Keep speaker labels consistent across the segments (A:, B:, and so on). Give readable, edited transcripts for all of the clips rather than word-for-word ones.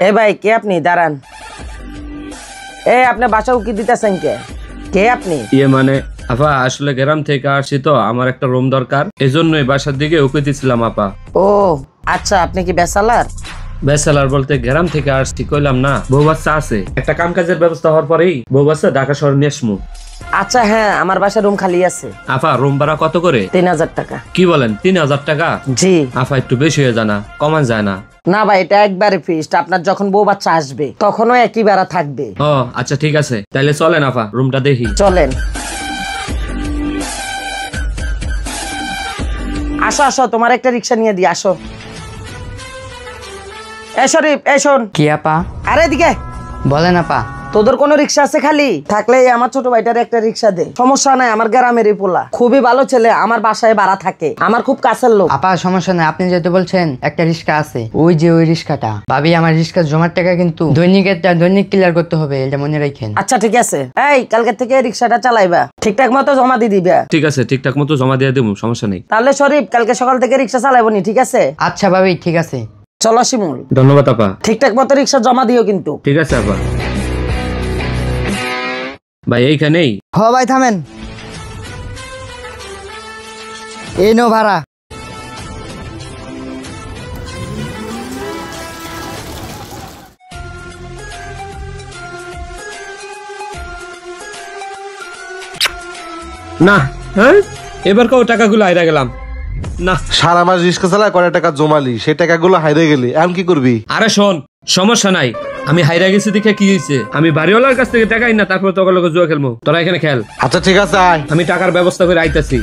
A: এ ভাই কে আপনি? দাঁড়ান। এ আপনি বাসা উকি দিতেছেন কে? কে আপনি?
B: মানে আপা আসলে গ্রাম থেকে আসছি তো, আমার একটা রুম দরকার, এজন্যই বাসার দিকে উকি দিছিলাম আপা।
A: ও আচ্ছা, আপনি কি ব্যাচেলর?
B: ব্যাচেলর বলতে গ্রাম থেকে আসছি কইলাম না, বউ বাচ্চা আছে, একটা কাম কাজের ব্যবস্থা হওয়ার পরেই বউ বাচ্চা ঢাকা শহর নিয়ে আসমু।
A: আচ্ছা হ্যাঁ, আমার বাসায় রুম খালি আছে।
B: আপা রুম ভাড়া কত করে?
A: 3000 টাকা।
B: কি বলেন 3000 টাকা?
A: জি।
B: আপা একটু বেশি হয়ে জানা, কমান যায় না?
A: না ভাই, এটা একবারে ফিক্সড। আপনার যখন বউ বাচ্চা আসবে তখনও একই ভাড়া থাকবে।
B: ও আচ্ছা ঠিক আছে, তাইলে চলেন আপা রুমটা দেখি।
A: চলেন। আসো আসো, তোমার একটা রিক্সা নিয়ে দিই, আসো। এ শরীফ, এ শোন।
C: কি আপা?
A: আরে দিকে
C: বলেন আপা।
A: তোদের কোনো রিক্সা আছে খালি? থাকলে আমার ছোট ভাইটার একটা রিক্সা দে। সমস্যা নাই, আমার গ্রামেরই পোলা, খুবই ভালো ছেলে, আমার বাসায় ভাড়া থাকে, আমার খুব কাছের লোক।
C: আপা সমস্যা নাই, আপনি যেহেতু বলছেন একটা রিক্সা আছে, ওই যে ওই রিক্সাটা। ভাবি আমার রিক্সা জমার টাকা কিন্তু দৈনিক ক্লিয়ার করতে হবে, এটা মনে রাখেন।
A: আচ্ছা ঠিক আছে। এই কালকে থেকে রিক্সাটা চালাইবা, ঠিকঠাক মতো জমা দিয়ে দিবা।
B: ঠিক আছে, ঠিকঠাক মতো জমা দিয়ে দেবো, সমস্যা নেই।
A: তাহলে শরীফ কালকে সকাল থেকে রিক্সা চালাইবো নি, ঠিক আছে?
C: আচ্ছা ভাবি ঠিক আছে।
A: চলো শিমুল।
B: ধন্যবাদ আপা।
A: ঠিকঠাক মতো রিক্সা জমা দিও কিন্তু।
B: ঠিক আছে আপা। ভাই এইখানেই?
C: হ ভাই থামেন, এই নো ভাড়া।
B: না হ্যাঁ, এবার কেউ টাকাগুলো হাইরা গেলাম না।
D: সারা মাস রিক্সা চালায় কয় টাকা জমালি, সেই টাকাগুলো হাইরে গেলি, এখন কি করবি?
B: আরে শোন, সমস্যা নাই, আমি হাইরা গেছি দেখে কি হয়েছে, আমি বাড়িওয়ালার কাছ থেকে টাকাই না, তারপর তোর লোক জুয়া খেলবো, তোরা এখানে খেল।
D: আচ্ছা ঠিক আছে আয়।
B: আমি টাকার ব্যবস্থা করে আইতাছি।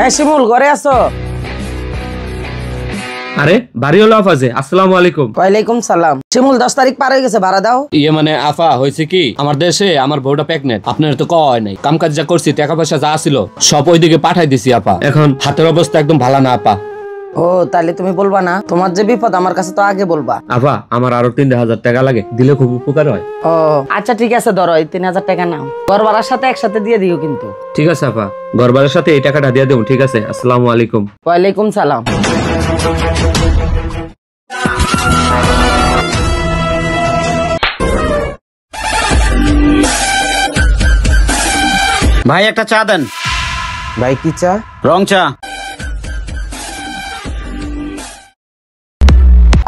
A: এই শিমুল, ঘরে আছো?
B: আরে বাড়িওয়ালা আফা যে, আসসালামু আলাইকুম।
A: ওয়ালাইকুম সালাম। শিমুল 10 তারিখ পার হয়ে গেছে, ভাড়া দাও।
B: মানে আফা হয়েছে কি, আমার দেশে আমার বউটা প্রেগনেন্ট, আপনার তো কয় নাই, কাম কাজ যা করছি, টাকা পয়সা যা ছিল সব ওইদিকে পাঠাই দিছি আপা, এখন হাতের অবস্থা একদম ভালো না আপা।
A: ও তাহলে তুমি বলবা না? তোমার যে বিপদ আমার কাছে তো আগে বলবা।
B: আপা আমার আরো 3000 টাকা লাগে, দিলে খুব উপকার হয়।
A: ও আচ্ছা ঠিক আছে, ধরো এই 3000 টাকা নাও, ঘর ভাড়ার সাথে একসাথে দিয়ে দিও কিন্তু।
B: ঠিক আছে আপা, ঘরবারের সাথে এই টাকাটা দিয়ে দেবো। ঠিক আছে, আসসালামু আলাইকুম।
A: ওয়ালাইকুম সালাম।
E: ভাই একটা চা দেন।
A: ভাই কি চা?
E: রং চা।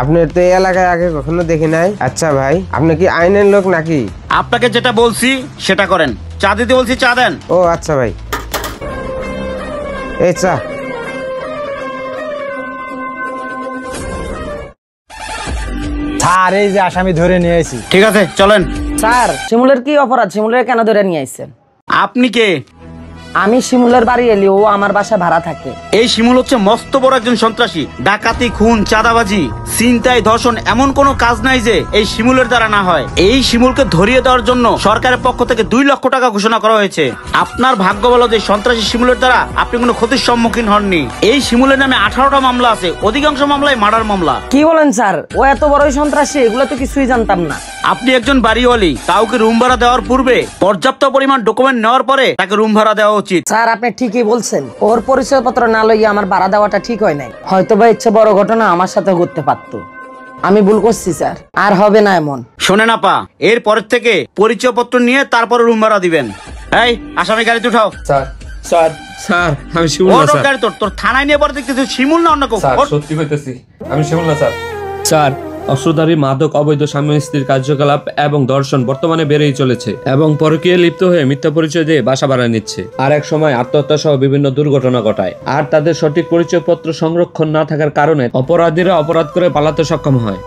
F: আপনি তো এই এলাকায় আগে কখনো দেখি নাই। আচ্ছা ভাই, আপনি কি আইনের লোক নাকি?
E: আপনাকে যেটা বলছি সেটা করেন, চা দিতে বলছি চা দেন।
F: ও আচ্ছা ভাই, এই চা।
G: স্যার এই যে আসামি ধরে নিয়ে এসেছি।
E: ঠিক আছে চলেন।
A: স্যার শিমুলের কি অপরাধ? শিমুলের কেন ধরে নিয়ে আইছেন?
E: আপনি কে?
A: আমি শিমুলের বাড়ি এলি, ও আমার বাসায় ভাড়া থাকে।
E: এই শিমুল হচ্ছে মস্ত বড় একজন সন্ত্রাসী, ডাকাতি, খুন, চাঁদাবাজি, ছিনতাই, ধর্ষণ, এমন কোনো কাজ নাই যে এই শিমুলের দ্বারা না হয়। এই শিমুলকে ধরিয়ে দেওয়ার জন্য সরকারের পক্ষ থেকে 2 লক্ষ টাকা ঘোষণা করা হয়েছে। আপনার ভাগ্য ভালো যে সন্ত্রাসী শিমুলের দ্বারা আপনি কোনো ক্ষতির সম্মুখীন হননি। এই শিমুলের নামে 18টা মামলা আছে, অধিকাংশ মামলাই মার্ডার মামলা।
A: কি বলেন স্যার? ও এত বড়ই সন্ত্রাসী? এগুলো তো কিছুই জানতাম না।
E: আপনি একজন বাড়িওয়ালি, কাউকে রুম ভাড়া দেওয়ার পূর্বে পর্যাপ্ত পরিমাণ ডকুমেন্ট নেওয়ার পরে তাকে রুম ভাড়া দেওয়া উচিত।
A: স্যার আপনি ঠিকই বলছেন, ওর পরিচয়পত্র না লইয়া আমার ভাড়া দেওয়াটা ঠিক হয় নাই। হয়তো বা ইচ্ছে বড় ঘটনা আমার সাথে ঘটতে পারতো, আমি ভুল করছি স্যার, আর হবে না এমন।
E: শোনেন আপা, এর পরের থেকে পরিচয়পত্র নিয়ে তারপরে রুম ভাড়া দিবেন। এই আসামি গাড়িতে উঠাও।
B: স্যার স্যার স্যার আমি শিমুল না স্যার।
E: গাড়ি তোর থানায় নিয়ে পরে দেখতেছিস শিমুল না অন্য কেউ?
B: স্যার সত্যি কইতেছি, আমি শিমুল না স্যার। স্যার অস্ত্রধারী, মাদক, অবৈধ স্বামী স্ত্রীর কার্যকলাপ এবং দর্শন বর্তমানে বেড়েই চলেছে, এবং পরকীয়ায় লিপ্ত হয়ে মিথ্যা পরিচয় দিয়ে বাসা ভাড়া নিচ্ছে, আর এক সময় আত্মহত্যা সহ বিভিন্ন দুর্ঘটনা ঘটায়, আর তাদের সঠিক পরিচয়পত্র সংরক্ষণ না থাকার কারণে অপরাধীরা অপরাধ করে পালাতে সক্ষম হয়।